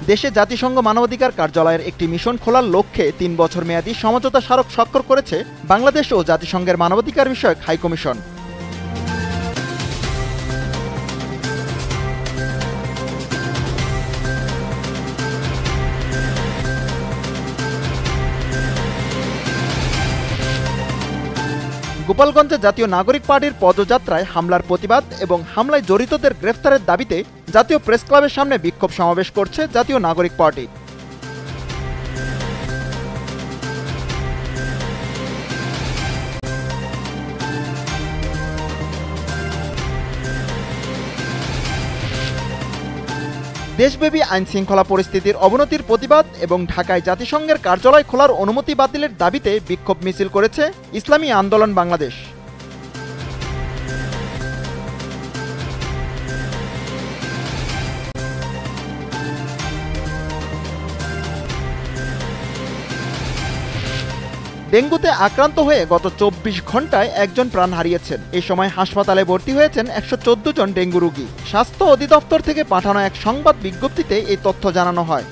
দেশে জাতিসংঘ মানবাধিকার কার্যালয়ের একটি মিশন খোলার লক্ষ্যে ৩ বছর মেয়াদী সমঝোতা স্মারক স্বাক্ষর করেছে বাংলাদেশ ও জাতিসংঘের মানবাধিকার বিষয়ক হাইকমিশন। গোপালগঞ্জে জাতীয় নাগরিক পার্টির পদযাত্রায় হামলার প্রতিবাদ এবং হামলায় জড়িতদের গ্রেফতারের দাবিতে জাতীয় প্রেস ক্লাবের সামনে বিক্ষোভ সমাবেশ করছে জাতীয় নাগরিক পার্টি। দেশব্যাপী আইন শৃঙ্খলা পরিস্থিতির অবনতির প্রতিবাদ এবং ঢাকায় জাতিসংঘের কার্যালয় খোলার অনুমতি বাতিলের দাবিতে বিক্ষোভ মিছিল করেছে ইসলামী আন্দোলন বাংলাদেশ। ডেঙ্গুতে আক্রান্ত হয়ে গত ২৪ ঘন্টায় একজন প্রাণ হারিয়েছেন। এই সময় হাসপাতালে ভর্তি হয়েছেন ১১৪ জন ডেঙ্গু রোগী। স্বাস্থ্য অধিদপ্তর থেকে পাঠানো এক সংবাদ বিজ্ঞপ্তিতে এই তথ্য জানানো হয়।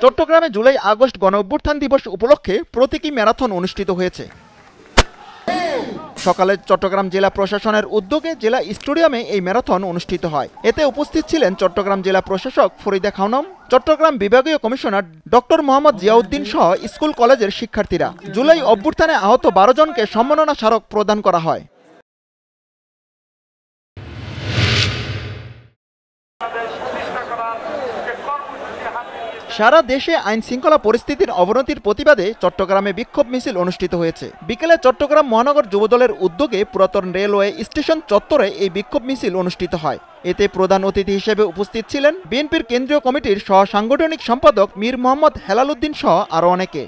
চট্টগ্রামে জুলাই আগস্ট গণ অভ্যুত্থান দিবস উপলক্ষে প্রতীকী ম্যারাথন অনুষ্ঠিত হয়েছে। সকালে চট্টগ্রাম জেলা প্রশাসনের উদ্যোগে জেলা স্টেডিয়ামে এই ম্যারাথন অনুষ্ঠিত হয়। এতে উপস্থিত ছিলেন চট্টগ্রাম জেলা প্রশাসক ফরিদা খানম, চট্টগ্রাম বিভাগীয় কমিশনার ডক্টর মোহাম্মদ জিয়াউদ্দিন সহ স্কুল কলেজের শিক্ষার্থীরা। জুলাই অভ্যুত্থানে আহত ১২ জনকে সম্মাননা স্মারক প্রদান করা হয়। সারা দেশে আইন শৃঙ্খলা পরিস্থিতির অবনতির প্রতিবাদে চট্টগ্রামে বিক্ষোভ মিছিল অনুষ্ঠিত হয়েছে। বিকেলে চট্টগ্রাম মহানগর যুবদলের উদ্যোগে পুরাতন রেলওয়ে স্টেশন চত্বরে এই বিক্ষোভ মিছিল অনুষ্ঠিত হয়। এতে প্রধান অতিথি হিসেবে উপস্থিত ছিলেন বিএনপির কেন্দ্রীয় কমিটির সহ সাংগঠনিক সম্পাদক মীর মোহাম্মদ হেলাল উদ্দিন সহ আরও অনেকে।